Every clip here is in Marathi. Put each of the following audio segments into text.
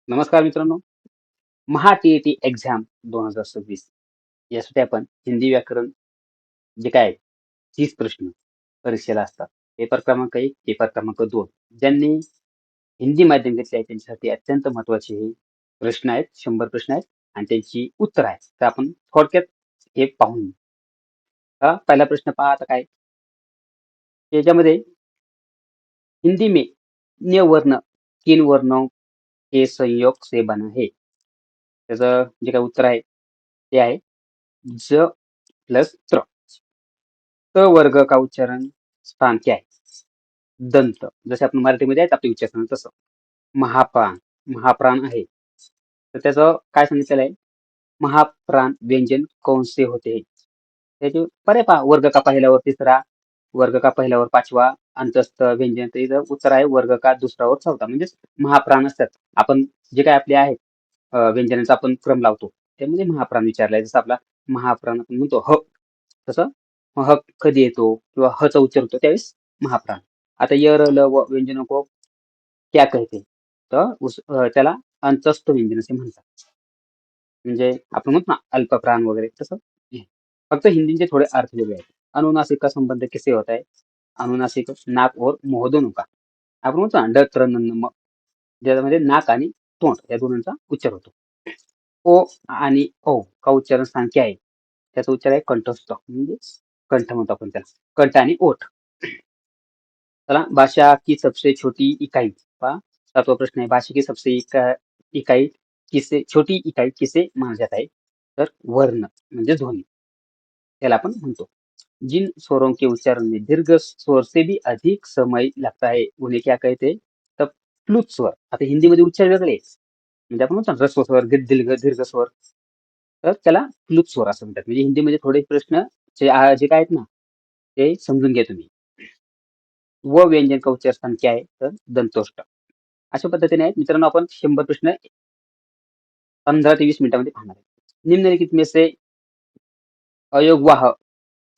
नमस्कार मित्रांनो. महा-टी-ई-टी एक्झाम 2026 यासाठी आपण हिंदी व्याकरण जे काय आहे, 30 प्रश्न परीक्षेला असतात. पेपर क्रमांक 1, पेपर क्रमांक 2 ज्यांनी हिंदी माध्यम घेतले आहे त्यांच्यासाठी अत्यंत महत्त्वाचे हे प्रश्न आहेत. 100 प्रश्न आहेत आणि त्यांची उत्तरं आहेत. तर आपण थोडक्यात हे पाहून घेऊ. पहिला प्रश्न पहा आता काय याच्यामध्ये हिंदी में न्य वर्ण किन वर्णों के संयोग से बना है. त्याचं जे काही उत्तर आहे ते आहे ज प्लस त्र. क वर्ग का उच्चारण स्थान क्या है? दंत. जसे आपण मराठीमध्ये आहेत आपले उच्चारण तसं. महाप्राण. महाप्राण आहे. तर त्याचं काय सांगितलेलं आहे? महाप्राण व्यंजन कौन से होते हैं? त्याचे पर्याय पहा. वर्ग का पहिल्यावर तिसरा, वर्ग का पहिल्यावर पाचवा, अंतस्थ व्यंजन. तर इथं उत्तर आहे वर्ग का दुसरावर चौथा. म्हणजेच महाप्राण असतात. आपण जे काय आपले आहेत व्यंजनाचा आपण क्रम लावतो. त्यामध्ये महाप्राण विचारलाय. जसं आपला महाप्राण आपण म्हणतो ह. तसं ह कधी येतो किंवा हचा उच्चार होतो त्यावेळेस महाप्राण. आता य, र, ल, व व्यंजनों को क्या कहते? तर त्याला अंतस्थ व्यंजन असे म्हणतात. म्हणजे आपण म्हणतो ना अल्पप्राण वगैरे तसं हे. फक्त हिंदीचे थोडे अर्थ वेगळे आहेत. अनुनासिक का संबंध किससे होता है? अनुनासिक नाक और मुंह दोनों का. आपण म्हणतो ना ड, त्र, न, म. ज्यामध्ये नाक आणि तोंड या दोन्हींचा उच्चार होतो. ओ आणि औ का उच्चारण स्थान क्या आहे? त्याचा उच्चार आहे कंठस्थ म्हणजे कंठ म्हणतो आपण त्याला. कंठ आणि ओठ. चला भाषा की सबसे छोटी इकाई पहा. 7वां प्रश्न आहे भाषा की सबसे इकाई किसे छोटी इकाई किसे माना जाता है? तर वर्ण म्हणजे ध्वनी त्याला आपण म्हणतो. जिन स्वरों के उच्चारण में दीर्घ स्वर से भी अधिक समय लगता है उन्हें क्या कहते हैं? तर प्लुत स्वर. आता हिंदीमध्ये उच्चार वेगळे आहेत. म्हणजे आपण म्हणतो ना ह्रस्व स्वर, दीर्घ स्वर. तर त्याला प्लुत स्वर असं म्हणतात. म्हणजे हिंदीमध्ये थोडे प्रश्न जे काय आहेत ना ते समजून घ्या तुम्ही. व व्यंजन का उच्चार स्थान क्या आहे? तर दंतोष्ठ. अशा पद्धतीने आहेत मित्रांनो आपण 100 प्रश्न 15 ते 20 मिनिटांमध्ये पाहणार आहे. निम्नलिखित में से अयोगवाह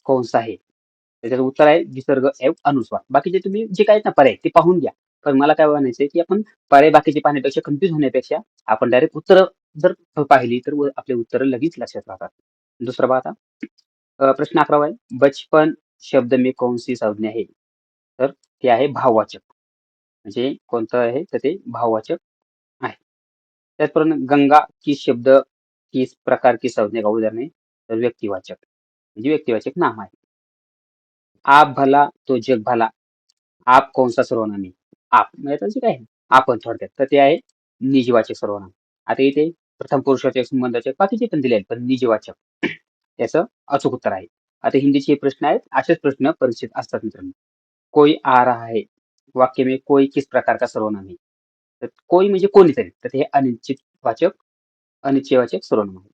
कौन सा है? त्याच्याचं उत्तर आहे विसर्ग एव अनुस्वार. बाकीचे तुम्ही जे काय आहेत ना पर्याय ते पाहून घ्या. पण मला काय म्हणायचंय की आपण पर्याय बाकीचे पाहण्यापेक्षा कन्फ्युज होण्यापेक्षा आपण डायरेक्ट उत्तरं जर पाहिली तर आपले उत्तरं लगेच लक्षात राहतात. दुसरं पहा आता. प्रश्न 11वा आहे. बचपन शब्द में कौन सी संज्ञा है? तर ते आहे भाववाचक. म्हणजे कोणतं आहे तर ते भाववाचक आहे. त्याचप्रमाणे गंगा किस शब्द किस प्रकार की संज्ञा का उदाहरण आहे? तर व्यक्तिवाचक. म्हणजे व्यक्तिवाचक नाम आहे. आप भला तो जग भला. आप कोणचा सर्वनाम आहे? आप म्हणजे त्याचं काय आहे? आपण थोडक्यात. तर ते आहे निजवाचक सर्वनाम. आता इथे प्रथम पुरुषवाचक संबंधाचे बाकीचे पण दिले आहेत पण निजवाचक याचं अचूक उत्तर आहे. आता हिंदीचे हे प्रश्न आहेत. असेच प्रश्न परीक्षेत असतात मित्रांनो. कोई आ रहा है. वाक्य में कोई किस प्रकार का सर्वनाम है? तर कोई म्हणजे कोणीतरी. तर हे अनिश्चयवाचक सर्वनाम आहे.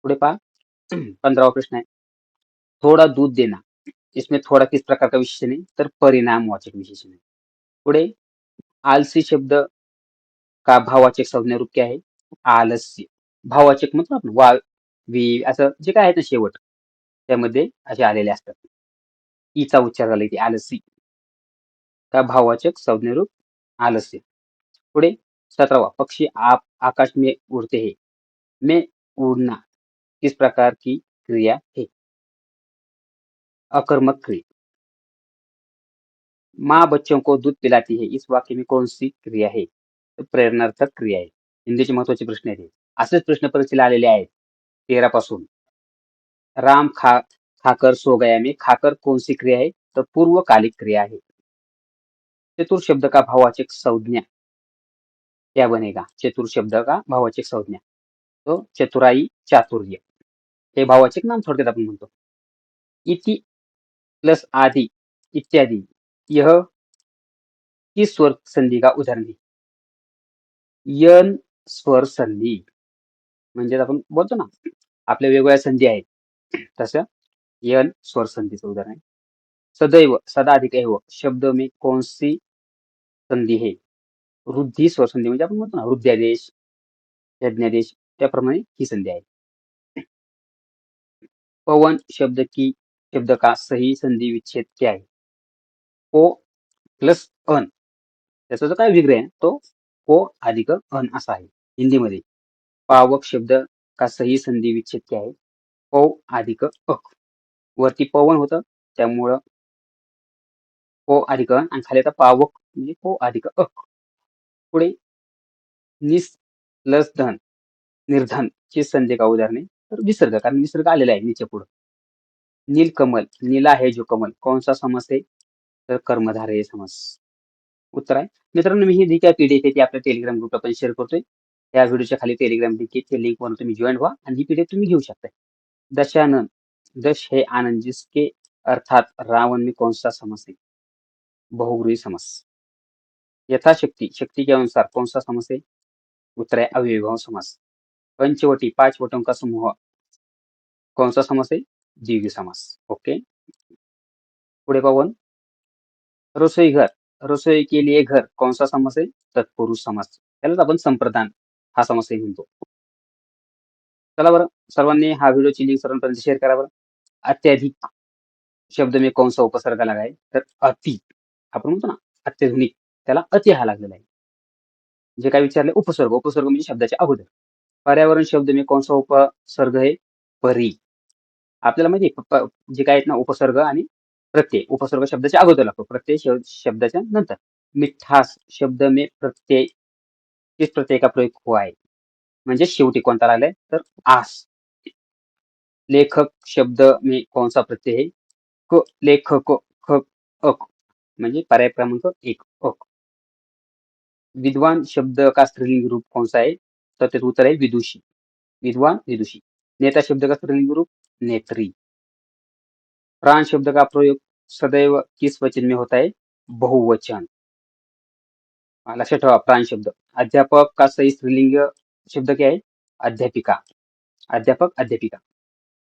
पुढे पहा 15वा प्रश्न आहे. थोड़ा दूध देना. इसमें थोड़ा किस प्रकार का विशेषण है? तर परिणामवाचक विशेषण आहे. पुढे आलसी शब्द का भाववाचक संज्ञा रूप क्या आहे? आलस्य. भाववाचक म्हणतो ना आपण वा, वी असं जे काय आहे ना शेवट त्यामध्ये असे आलेले असतात. ईचा उच्चार झाला इथे आलसी. का भाववाचक संज्ञा रूप आलस्य. पुढे 17वा पक्षी आप आकाश में उड़ते हैं. में उड़ना किस प्रकार की क्रिया है? अकर्मक क्रिया. माँ बच्चों को दूध पिलाती है. इस वाक्य में कौन सी क्रिया है? तर प्रेरणार्थक क्रिया आहे. हिंदीचे महत्वाचे प्रश्न आहेत हे. असेच प्रश्न परीक्षेला आलेले आहेत 13 पासून. राम खाकर सो गया में खाकर कौन सी क्रिया है? तर पूर्वकालिक क्रिया आहे. चतुर शब्द का भाववाचक संज्ञा क्या बनेगा? चतुर शब्द का भाववाचक संज्ञा. तो चतुराई, चातुर्य. हे भाववाचक नाम थोडक्यात आपण म्हणतो. इति प्लस आदि इत्यादि यह किस स्वर संधी का उदाहरण है? यन स्वर संधी. म्हणजे आपण बोलतो ना आपल्या वेगवेगळ्या संधी आहेत तसं यन स्वर संधीचं उदाहरण आहे. सदैव सदा अधिक एव शब्द में कौन सी संधी है? वृद्धी स्वर संधी म्हणजे आपण म्हणतो ना वृद्ध्यादेश, यज्ञादेश त्याप्रमाणे ही संधी आहे. पवन शब्द का सही संधी विच्छेद क्या है? ओ प्लस अन त्याचा जो काय विग्रह आहे तो पो अधिक अन असा आहे. हिंदीमध्ये पावक शब्द का सही संधी विच्छेद क्या है? पौ अधिक अक. वरती पवन होतं त्यामुळं पो अधिक अन आणि खाली आता पावक म्हणजे पो अधिक अक. पुढे निस प्लस धन निर्धन ची संधी का उदाहरणे तर विसर्ग कारण विसर्ग आलेला आहे नीचे पुढं. नीलकमल नीला है जो कमल कौन सा समास आहे तर कर्मधारय समास. उत्तर आहे. मित्रांनो मी ही जी काही पीडीएफ आहे ती आपल्या टेलिग्राम ग्रुपला पण शेअर करतोय. या व्हिडिओच्या खाली टेलिग्राम लिंक वरून तुम्ही जॉईन व्हा आणि ही पीडीएफ तुम्ही घेऊ शकता. दशानन दश हे आनंद जिसके अर्थात रावण में कौन सा समास है? बहुव्रीहि समास. यथाशक्ति शक्ति के अनुसार कौन सा समास है? उत्तर है अव्ययीभाव समास. पंचवटी 5 वटों का समूह कौन सा समास है? द्विवी समास. ओके. पुढे पाहून रसोई घर रसोई के लिए घर कौन सा समास आहे? तत्पुरुष समास. त्यालाच आपण संप्रदान हा समासही म्हणतो. चला बरं सर्वांनी हा व्हिडिओची लिंक सर्वांपर्यंत शेअर करा बरं. अत्याधिक शब्द में कौन सा उपसर्ग लगा है? तर अति. आपण म्हणतो ना अत्याधुनिक त्याला अति हा लागलेला आहे. जे काय विचारले उपसर्ग उपसर्ग म्हणजे शब्दाच्या अगोदर. पर्यावरण शब्द में कौन सा उपसर्ग है? परी. आपल्याला माहिती आहे जे काय आहेत ना उपसर्ग आणि प्रत्यय उपसर्ग शब्दाच्या अगोदर लागतो प्रत्यय शब्दाच्या नंतर. मिठास शब्द में प्रत्यय किस प्रत्यय का प्रयोग हुआ है म्हणजे शेवटी कोणता लागलाय तर आस. लेखक शब्द में कौन सा प्रत्यय है? क लेखक ख अक म्हणजे पर्याय क्रमांक 1 अक. विद्वान शब्द का स्त्रीलिंग रूप कौन सा है? तर त्याचं उत्तर आहे विदुषी. विद्वान विदुषी. नेता शब्द का स्त्रीलिंग रूप नेत्री. प्राण शब्द का प्रयोग सदैव किस वचन में होता है? बहुवचन. लक्षात ठेवा प्राण शब्द. अध्यापक का सही स्त्रीलिंग शब्द क्या है? अध्यापिका. अध्यापक अध्यापिका.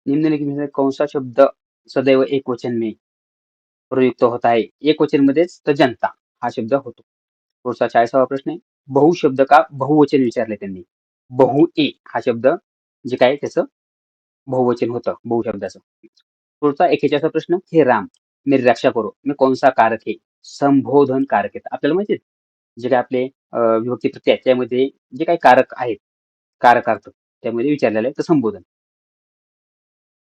निम्नलिखित में से कौन सा शब्द सदैव एक वचन में प्रयुक्त होता है? एक वचन मध्येच तर जनता हा शब्द होतो. पुढचा 40वा प्रश्न आहे. बहु शब्द का बहुवचन विचारले त्यांनी. बहु ए हा शब्द जे काय त्याचं बहुवचन होतं बहु शब्दाचं. पुढचा 41वा प्रश्न. हे राम मेरी रक्षा करो में कौन सा कारक है? संबोधन कारक आहे. आपल्याला माहिती आहे जे काय आपले विभक्ती प्रत्यय आहेत त्यामध्ये जे काही कारक आहेत कारकार्थ त्यामध्ये विचारलेलं आहे तर संबोधन.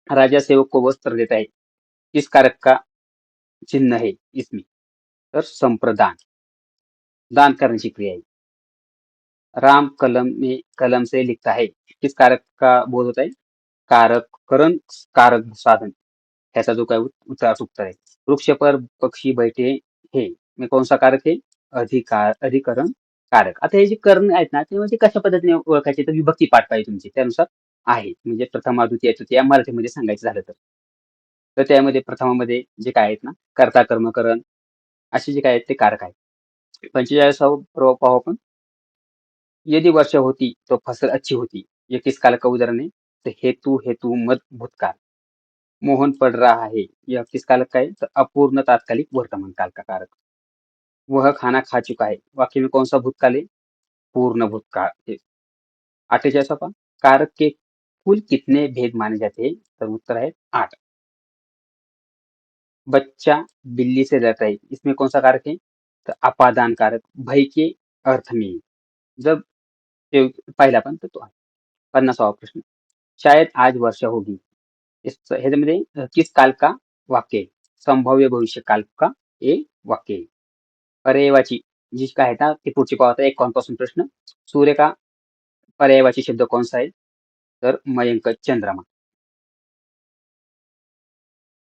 राजा सेवक को वस्त्र देता है किस कारक का चिन्ह है इसमें तर संप्रदान. दान करण्याची क्रिया आहे. राम कलम में कलम से लिखता है किस कारक का बोध होता है? कारक करण कारक साधन ह्याचा जो काय उत्तर उत्तर आहे. वृक्ष पर पक्षी बैठे हे में कौन सा कारक है? अधिकार अधिकरण कारक. आता हे जे कर्ण आहेत ना ते म्हणजे कशा पद्धतीने ओळखायचे तर विभक्ती पाठ पाहिजे तुमची त्यानुसार आहे म्हणजे प्रथमा द्वितीय तृतीय मराठीमध्ये सांगायचं झालं तर त्यामध्ये प्रथमामध्ये जे काय आहेत ना कर्ता कर्म करण असे जे काय आहेत ते कारक आहेत. 45वां पाहू आपण. यदि वर्षा होती तो फसल अच्छी होती ये किस काल का उदाहरण है? तो हेतु हेतु मत भूतकाल. मोहन पढ़ रहा है यह किस काल का है? तो अपूर्ण तात्कालिक वर्तमान काल का कारक. वह खाना खा चुका है वाक्य में कौन सा भूतकाल है? पूर्ण भूतकाल. 48वां पहा. कारक के कुल कितने भेद माने जाते हैं? तर उत्तर है 8. बच्चा बिल्ली से डरता है इसमें कौन सा कारक है? तर अपादान कारक भय के अर्थ में. जब ते पहिला पण तर तो आहे. 50वा प्रश्न. शायद आज वर्षा होगी ह्याच्यामध्ये किस काल का वाक्य आहे? संभाव्य भविष्य काल का हे वाक्य आहे. पर्यायवाची जी काय आहे ना ते पुढची पाहता 51 पासून प्रश्न. सूर्य का पर्यायवाची शब्द कौन सा आहे? तर मयंक चंद्रमा.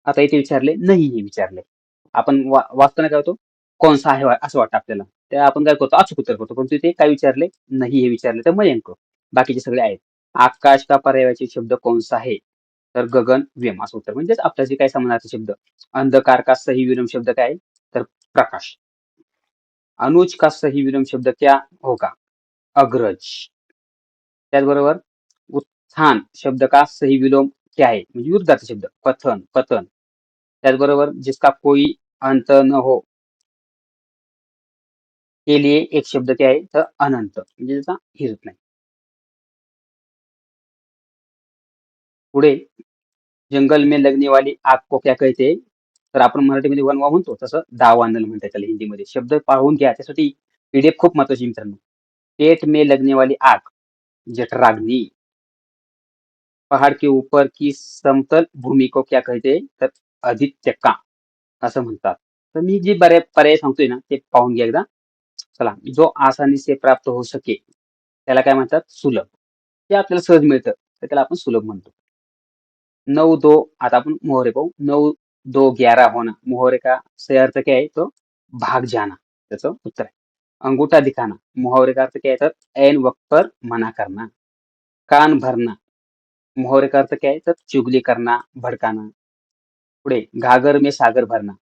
आता इथे विचारले नाही हे विचारले. आपण वाचताना काय होतो कौन सा आहे असं वाटतं आपल्याला. ते आपण काय करतो अचूक उत्तर करतो. पण तिथे काय विचारले नाही हे विचारले तर मयंक. बाकीचे सगळे आहेत. आकाश का पर्यायवाची शब्द कौन सा है? तर गगन व्यम असं उत्तर. म्हणजेच आपला जे काही समानार्थी शब्द. अंधकार का सही विलोम शब्द काय आहे? तर प्रकाश. अनुज का सही विलोम शब्द क्या होगा? अग्रज. त्याचबरोबर उत्थान शब्द का सही विलोम क्या है? म्हणजे युद्धाचा शब्द पतन पतन. त्याचबरोबर जिसका कोई अंत न हो के लिए एक शब्द क्या आहे? तर अनंत म्हणजे त्याचा हिरत नाही. पुढे जंगल में लगने वाली आग को क्या कहते? तर आपण मराठीमध्ये वनवा म्हणतो तसं दावानल म्हणतात त्याला हिंदीमध्ये. शब्द पाहून घ्या त्यासाठी पीडीएफ खूप महत्वाची मित्रांनो. पेट में लगने वाली आग जठराग्नी, पहाड के ऊपर की समतल भूमी को क्या कहते तर आदित्यका असं म्हणतात. तर मी जे बऱ्याच पर्याय सांगतोय ना ते पाहून घ्या एकदा. चला, जो आसानी से प्राप्त होऊ शके त्याला काय म्हणतात सुलभ. ते आपल्याला सहज मिळतं तर त्याला आपण सुलभ म्हणतो. 9-2 आता आपण मोहरे पाहू. 9-2-11 होना. मोहरे का सही अर्थ क्या है तो भाग जाना. त्याचं उत्तर आहे. अंगूठा दिखाना. मुहावरे का अर्थ क्या है तर ऐन वक्त पर मना करना. कान भरना. मुहावरे का अर्थ क्या है तर चुगली करना, भड़काना. पुढे घागर में सागर भरना.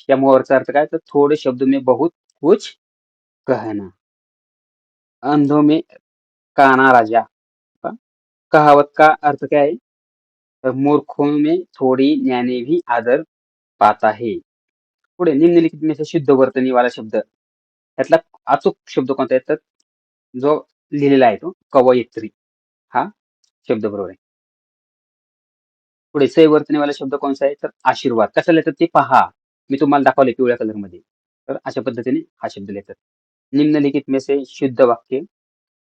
या मुहावऱ्याचा अर्थ काय तर थोड़े शब्द में बहुत कुछ कहना. अंधों में काना राजा. कहावत का अर्थ क्या है तर मूर्खों में थोड़ी ज्ञानी भी आदर पाता है. पुढे निम्नलिखित में से शुद्ध वर्तनी वाला शब्द त्यातला अचूक शब्द कोणता आहे तर जो लिहिलेला आहे तो कवयित्री हा शब्द बरोबर आहे. पुढे सही वर्तनीवाला शब्द कोणता आहे तर आशीर्वाद. कसा लिहितात ते पहा. मी तुम्हाला दाखवले पिवळ्या कलर मध्ये. तर अशा पद्धतीने हा शब्द लिहितात. निम्नलिखित में से शुद्ध वाक्य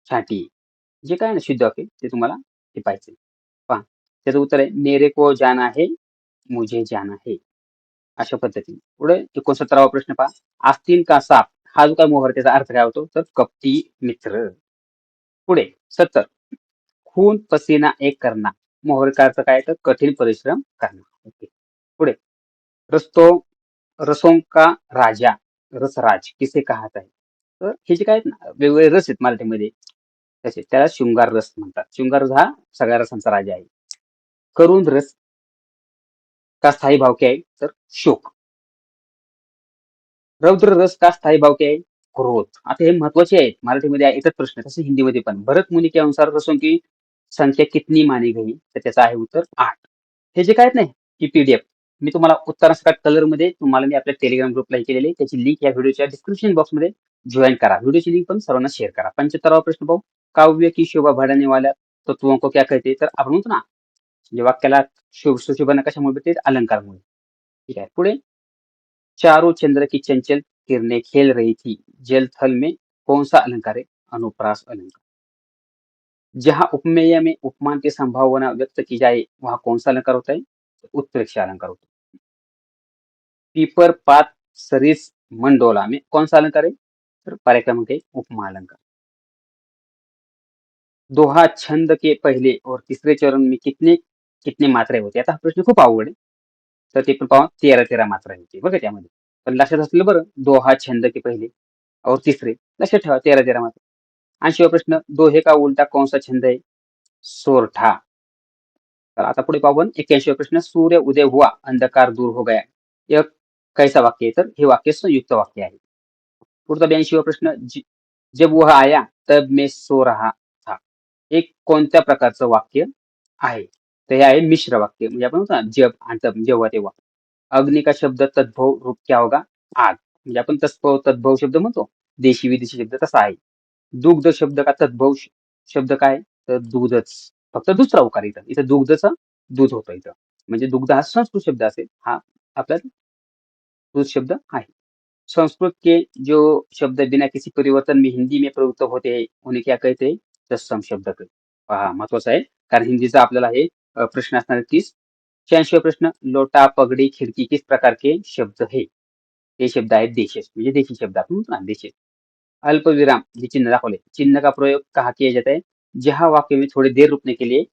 छाटी. जे काय ना शुद्ध वाक्य ते तुम्हाला हे पाहिजे. पहा. त्याचं उत्तर आहे मेरे को जाना है, मुझे जाना है. अशा पद्धतीने. पुढे 69वा प्रश्न पहा. आस्तीन का साप हा जो काय मोहर त्याचा अर्थ काय होतो तर कपटी मित्र. पुढे 70 खून पसीना एक करना. मोहर का अर्थ काय तर कठीण परिश्रम करना. ओके. पुढे रस्तो रसों का राजा रसराज किसे कहत आहे. तर हे जे काय आहेत ना वेगवेगळे रस आहेत मराठीमध्ये तसे त्याला शृंगार रस म्हणतात. शृंगार रस हा सगळ्या रसांचा राजा आहे. करुण रस का स्थायी भाव क्या आहे तर शोक. रौद्र रस का स्थायी भाव क्या है क्रोध. आता हे महत्वाचे आहेत. मराठीमध्ये येतात प्रश्न तसे हिंदीमध्ये पण. भरत मुनी के अनुसार रसों की संख्या कितनी मानी गई तर त्याचं आहे उत्तर 8. हे जे काय आहेत नाही ही पीडीएफ मी तुम्हाला उत्तरांसकट कलर मध्ये तुम्हाला मी आपल्या टेलिग्राम ग्रुपला केलेली त्याची लिंक या व्हिडिओच्या डिस्क्रिप्शन बॉक्स मध्ये जॉईन करा. व्हिडिओची लिंक पण सर्वांना शेअर करा. 75वा प्रश्न पाहू. काव्य की शोभा बढ़ाने वाला तत्वों को क्या कहते तर आपण म्हणतो ना म्हणजे वाक्याला सुशोभना कशामुळे भेटते अलंकारमुळे. ठीक आहे. पुढे चारों चंद्र की चंचल किरणें खेल रही थी जल थल में कौन सा अलंकार है अनुप्रास अलंकार. जहां उपमेय में उपमान की संभावना व्यक्त की जाए वहां कौन सा अलंकार होता है उत्प्रेक्षा अलंकार होता है. पीपर पात सरिस मंडोला में कौन सा अलंकार है तर पर्याय क्रमांक है उपमा अलंकार. दोहा छंद के पहले और तीसरे चरण में कितने कितने मात्रा होते. आता हा प्रश्न खूप अवघड आहे. तर ते पण पाहा 13 मात्रा होती बघा त्यामध्ये. पण लक्षात असलेलं बरं दोहा छंद के पहिले और तिसरे लक्षात ठेवा 13 मात्रा. 80वा प्रश्न दोहे का उलटा कौन सा छंद है सोरठा. तर आता पुढे पाहू आपण 81वा प्रश्न सूर्य उदय हुआ अंधकार दूर हो गया. यह कैसा वाक्य आहे तर हे वाक्य संयुक्त वाक्य आहे. पुढचा 82वा प्रश्न जब वह आया तब मैं सो रहा था. एक कोणत्या प्रकारचं वाक्य आहे तर हे आहे मिश्र वाक्य म्हणजे आपण म्हणतो ना जब आणि तब जेव्हा तेव्हा. अग्नि का शब्द तद्भव रूप क्या होगा आग म्हणजे आपण तत्भव तद्भव शब्द म्हणतो देशी विदेशी शब्द तसा आहे. दुग्ध शब्द का तद्भव शब्द काय तर दूधच. फक्त दुसरा उकार इथं इथं दुग्धचं दूध होतं इथं म्हणजे दुग्ध हा संस्कृत शब्द असेल हा आपला दूध शब्द आहे. संस्कृत के जो शब्द बिना किसी परिवर्तन में हिंदी में प्रयुक्त होते हैं उन्हें क्या कहते हैं तत्सम शब्द कहते. पहा महत्वाचं आहे कारण हिंदीचा आपल्याला हे प्रश्न असणार 30. 86वा प्रश्न लोटा पगड़ी खिड़की किस प्रकार के शब्द है. हे शब्द आहेत देशेस म्हणजे देशी शब्द आपण म्हणतो ना देशेस. अल्पविराम जे चिन्ह दाखवले चिन्ह का प्रयोग कहा किया जाता है जहां वाक्य में थोड़ी देर रुकने के लिए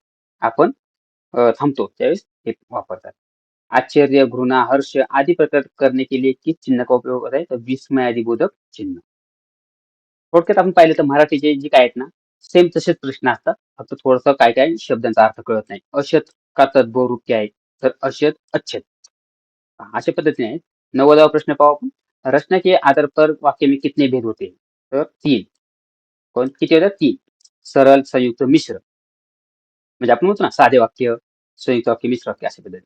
आपण थांबतो त्यावेळेस हे वापरतात. आश्चर्य घृणा हर्ष आदि प्रकट करने के लिए किस चिन्ह का उपयोग होता है तर विस्मय आदि बोधक चिन्ह. थोडक्यात आपण पाहिलं तर मराठीचे जे काय आहेत ना सेम तसेच प्रश्न असतात फक्त थोडंसं काय काय शब्दांचा अर्थ कळत नाही. अशत का तद्भव रूप क्या आहे तर अशत अच्छत. अशा पद्धतीने आहेत. 90वा प्रश्न पाहू आपण. रचना के आधार पर वाक्य में कितने भेद होते हैं तर 3. कोण किती होतात 3. सरळ संयुक्त मिश्र म्हणजे आपण म्हणतो ना साधे वाक्य संयुक्त वाक्य मिश्र वाक्य अशा पद्धतीने.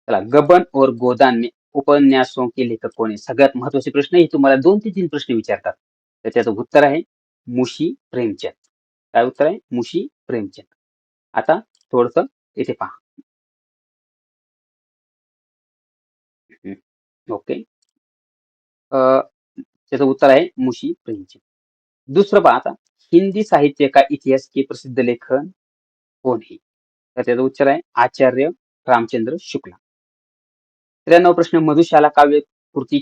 चला गबन और गोदान में उपन्यासों के लेखक कोण आहे. सगळ्यात महत्वाचे प्रश्न हे तुम्हाला 2 ते 3 प्रश्न विचारतात. तर त्याचं उत्तर आहे मुशी प्रेमचंद. काय उत्तर आहे मुशी प्रेमचंद. आता थोडस इथे पहा. ओके. त्याचं उत्तर आहे मुशी प्रेमचंद. दुसरं पहा आता, हिंदी साहित्य का इतिहास के प्रसिद्ध लेखन कोण आहे? तर त्याचं उत्तर आहे आचार्य रामचंद्र शुक्ला. 93 प्रश्न, मधुशाला काव्य कृती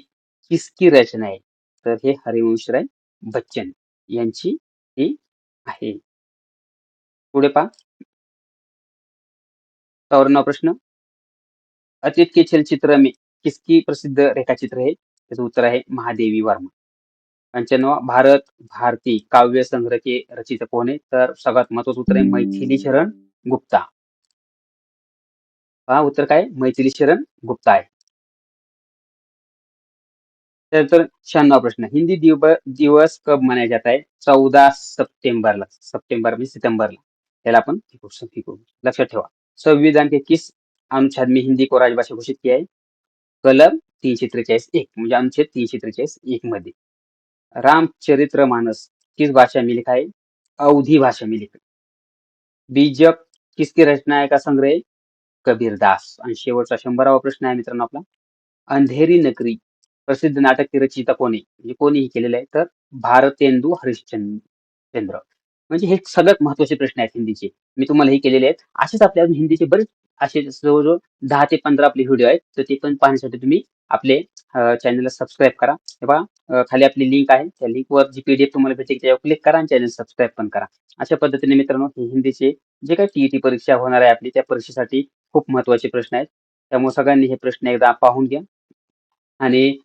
किसकी रचना आहे? तर हे हरिवंशराय बच्चन यांची ही आहे. पुढे पहा, 54 प्रश्न, अतीत के चलचित्र में किसकी प्रसिद्ध रेखाचित्र है? त्याचं उत्तर आहे महादेवी वर्मा. 95, भारत भारती काव्य संग्रह के रचयिता कोण आहे? तर सगळ्यात महत्वाचं उत्तर आहे मैथिली शरण गुप्ता. पहा उत्तर काय? मैथिली शरण गुप्ता आहे. त्यानंतर 96 प्रश्न, हिंदी दिवस कब मनाया जाता है? 14 सप्टेंबरला. सप्टेंबर म्हणजे सितंबरला. त्याला आपण फिको लक्षात ठेवा. संविधान के किस अनुच्छेद में हिंदी को राजभाषा घोषित किया है? कलम 343 1 म्हणजे अनुच्छेद 343 1 मध्ये. रामचरितमानस किस भाषा में लिखा है? अवधी भाषा में लिखा है. बीजक किसकी रचना का संग्रह है? कबीरदास. आणि शेवटचा 100वा प्रश्न आहे मित्रांनो आपला, अंधेरी नगरी प्रसिद्ध नाटक रचयिता कोण आहे? म्हणजे कोणीही केलेलं आहे तर भारतेंदू हरिश्चंद्र. म्हणजे हे सगळ्यात महत्वाचे प्रश्न आहेत हिंदीचे. मी तुम्हाला हे केलेले आहेत. असेच आपल्या अजून हिंदीचे बरेच असे जवळजवळ 10 ते 15 आपले व्हिडिओ आहेत. तर ते पण पाहण्यासाठी तुम्ही आपले चॅनलला सबस्क्राईब करा. हे पहा, खाली आपली लिंक आहे. त्या लिंकवर जी पीडीएफ तुम्हाला भेटेल त्यावर क्लिक करा आणि चॅनल सबस्क्राईब पण करा. अशा पद्धतीने मित्रांनो हे हिंदीचे जे काही टीईटी परीक्षा होणार आहे आपली त्या परीक्षेसाठी खूप महत्वाचे प्रश्न आहेत. त्यामुळे सगळ्यांनी हे प्रश्न एकदा पाहून घ्या. आणि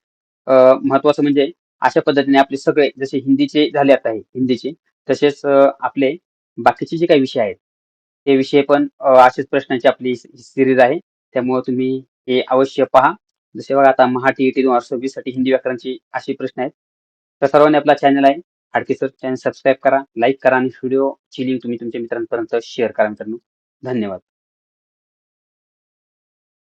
महत्वाचं म्हणजे अशा पद्धतीने आपले सगळे जसे हिंदीचे झाले आता हे हिंदीचे, तसेच आपले बाकीचे जे काही विषय आहेत ते विषय पण असेच प्रश्नांची आपली सिरीज आहे. त्यामुळे तुम्ही हे अवश्य पहा. जसे बघा आता महा टीईटी 2026 साठी हिंदी व्याकरणची असे प्रश्न आहेत. तर सर्वांनी आपला चॅनल आहे हाडके सर चॅनल सबस्क्राईब करा, लाईक करा आणि व्हिडिओची लिंक तुम्ही तुमच्या मित्रांपर्यंत शेअर करा मित्रांनो. धन्यवाद.